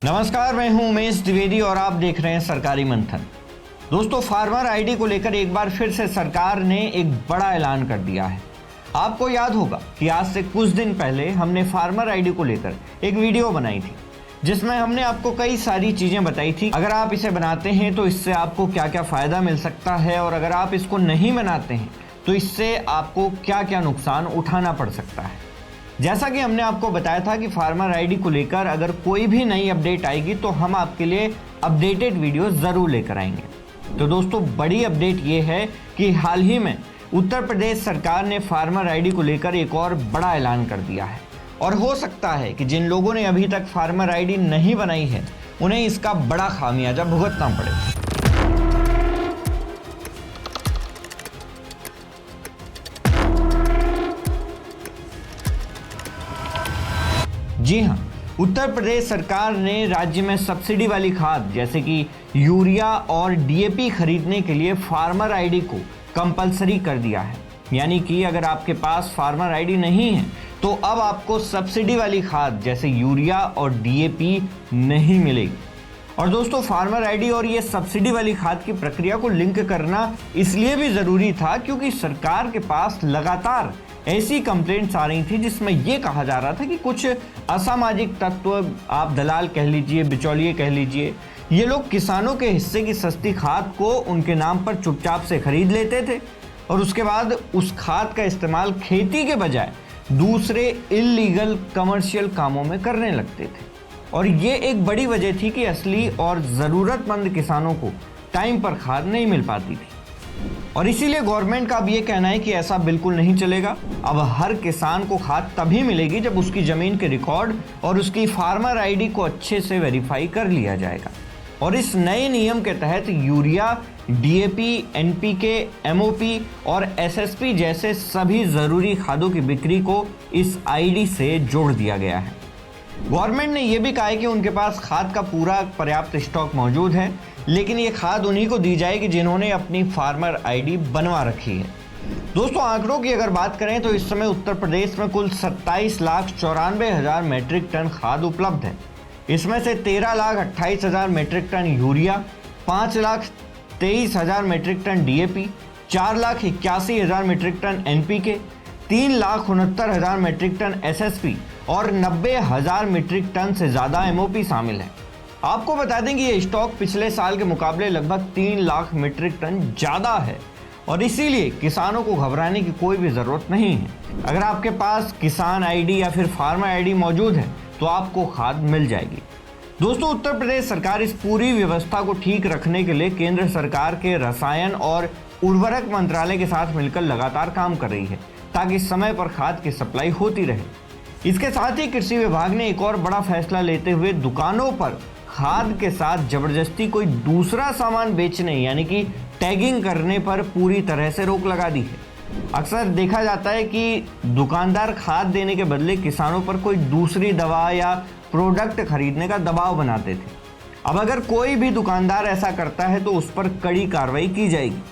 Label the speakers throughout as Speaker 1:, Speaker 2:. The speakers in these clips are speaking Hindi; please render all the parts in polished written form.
Speaker 1: नमस्कार, मैं हूं उमेश द्विवेदी और आप देख रहे हैं सरकारी मंथन। दोस्तों, फार्मर आईडी को लेकर एक बार फिर से सरकार ने एक बड़ा ऐलान कर दिया है। आपको याद होगा कि आज से कुछ दिन पहले हमने फार्मर आईडी को लेकर एक वीडियो बनाई थी, जिसमें हमने आपको कई सारी चीजें बताई थी। अगर आप इसे बनाते हैं तो इससे आपको क्या क्या फायदा मिल सकता है, और अगर आप इसको नहीं बनाते हैं तो इससे आपको क्या क्या नुकसान उठाना पड़ सकता है। जैसा कि हमने आपको बताया था कि फार्मर आईडी को लेकर अगर कोई भी नई अपडेट आएगी तो हम आपके लिए अपडेटेड वीडियो ज़रूर लेकर आएंगे। तो दोस्तों, बड़ी अपडेट ये है कि हाल ही में उत्तर प्रदेश सरकार ने फार्मर आईडी को लेकर एक और बड़ा ऐलान कर दिया है, और हो सकता है कि जिन लोगों ने अभी तक फार्मर आईडी नहीं बनाई है उन्हें इसका बड़ा खामियाजा भुगतना पड़े। जी हाँ, उत्तर प्रदेश सरकार ने राज्य में सब्सिडी वाली खाद जैसे कि यूरिया और डीएपी खरीदने के लिए फार्मर आईडी को कंपलसरी कर दिया है। यानी कि अगर आपके पास फार्मर आईडी नहीं है तो अब आपको सब्सिडी वाली खाद जैसे यूरिया और डीएपी नहीं मिलेगी। और दोस्तों, फार्मर आईडी और ये सब्सिडी वाली खाद की प्रक्रिया को लिंक करना इसलिए भी ज़रूरी था क्योंकि सरकार के पास लगातार ऐसी कंप्लेंट्स आ रही थी जिसमें यह कहा जा रहा था कि कुछ असामाजिक तत्व, आप दलाल कह लीजिए, बिचौलिए कह लीजिए, ये लोग किसानों के हिस्से की सस्ती खाद को उनके नाम पर चुपचाप से खरीद लेते थे और उसके बाद उस खाद का इस्तेमाल खेती के बजाय दूसरे इल्लीगल कमर्शियल कामों में करने लगते थे। और ये एक बड़ी वजह थी कि असली और ज़रूरतमंद किसानों को टाइम पर खाद नहीं मिल पाती थी। और इसीलिए गवर्नमेंट का अब ये कहना है कि ऐसा बिल्कुल नहीं चलेगा। अब हर किसान को खाद तभी मिलेगी जब उसकी ज़मीन के रिकॉर्ड और उसकी फार्मर आईडी को अच्छे से वेरीफाई कर लिया जाएगा। और इस नए नियम के तहत यूरिया, डीएपी, एनपीके, एमओपी और एसएसपी जैसे सभी ज़रूरी खादों की बिक्री को इस आईडी से जोड़ दिया गया है। गवर्नमेंट ने यह भी कहा है कि उनके पास खाद का पूरा पर्याप्त स्टॉक मौजूद है, लेकिन ये खाद उन्हीं को दी जाएगी जिन्होंने अपनी फार्मर आईडी बनवा रखी है। दोस्तों, आंकड़ों की अगर बात करें तो इस समय उत्तर प्रदेश में कुल 27,94,000 मीट्रिक टन खाद उपलब्ध है। इसमें से 13,28,000 metric tonne urea, 5,23,000 metric tonne DAP, 4,81,000 metric tonne NPK, 3,69,000 metric tonne SSP और 90,000 मीट्रिक टन से ज़्यादा एमओपी शामिल है। आपको बता दें कि ये स्टॉक पिछले साल के मुकाबले लगभग 3 लाख मीट्रिक टन ज़्यादा है, और इसीलिए किसानों को घबराने की कोई भी ज़रूरत नहीं है। अगर आपके पास किसान आईडी या फिर फार्मर आईडी मौजूद है तो आपको खाद मिल जाएगी। दोस्तों, उत्तर प्रदेश सरकार इस पूरी व्यवस्था को ठीक रखने के लिए केंद्र सरकार के रसायन और उर्वरक मंत्रालय के साथ मिलकर लगातार काम कर रही है ताकि समय पर खाद की सप्लाई होती रहे। इसके साथ ही कृषि विभाग ने एक और बड़ा फैसला लेते हुए दुकानों पर खाद के साथ जबरदस्ती कोई दूसरा सामान बेचने यानी कि टैगिंग करने पर पूरी तरह से रोक लगा दी है। अक्सर देखा जाता है कि दुकानदार खाद देने के बदले किसानों पर कोई दूसरी दवा या प्रोडक्ट खरीदने का दबाव बनाते थे। अब अगर कोई भी दुकानदार ऐसा करता है तो उस पर कड़ी कार्रवाई की जाएगी।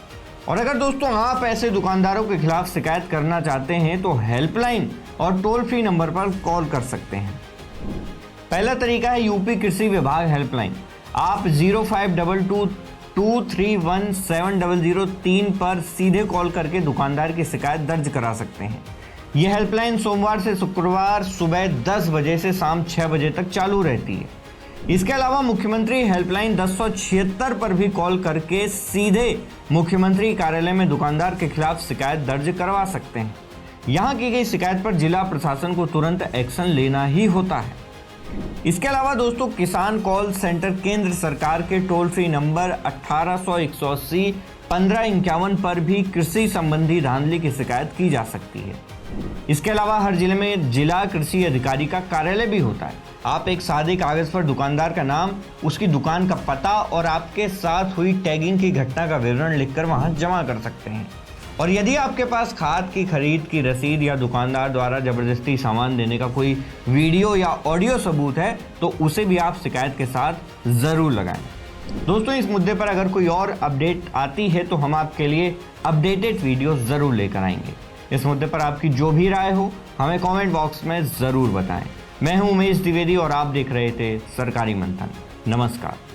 Speaker 1: और अगर दोस्तों आप ऐसे दुकानदारों के खिलाफ शिकायत करना चाहते हैं तो हेल्पलाइन और टोल फ्री नंबर पर कॉल कर सकते हैं। पहला तरीका है यूपी कृषि विभाग हेल्पलाइन। आप 0522231703 पर सीधे कॉल करके दुकानदार की शिकायत दर्ज करा सकते हैं। यह हेल्पलाइन सोमवार से शुक्रवार सुबह 10 बजे से शाम 6 बजे तक चालू रहती है। इसके अलावा मुख्यमंत्री हेल्पलाइन 1076 पर भी कॉल करके सीधे मुख्यमंत्री कार्यालय में दुकानदार के खिलाफ शिकायत दर्ज करवा सकते हैं। यहाँ की गई शिकायत पर जिला प्रशासन को तुरंत एक्शन लेना ही होता है। इसके अलावा दोस्तों, किसान कॉल सेंटर केंद्र सरकार के टोल फ्री नंबर 1800-180-1551 पर भी कृषि संबंधी धांधली की शिकायत की जा सकती है। इसके अलावा हर जिले में जिला कृषि अधिकारी का कार्यालय भी होता है। आप एक सादे कागज पर दुकानदार का नाम, उसकी दुकान का पता और आपके साथ हुई टैगिंग की घटना का विवरण लिखकर वहां जमा कर सकते हैं। और यदि आपके पास खाद की खरीद की रसीद या दुकानदार द्वारा जबरदस्ती सामान देने का कोई वीडियो या ऑडियो सबूत है तो उसे भी आप शिकायत के साथ ज़रूर लगाएं। दोस्तों, इस मुद्दे पर अगर कोई और अपडेट आती है तो हम आपके लिए अपडेटेड वीडियो ज़रूर लेकर आएंगे। इस मुद्दे पर आपकी जो भी राय हो हमें कमेंट बॉक्स में ज़रूर बताएं। मैं हूं उमेश द्विवेदी और आप देख रहे थे सरकारी मंथन। नमस्कार।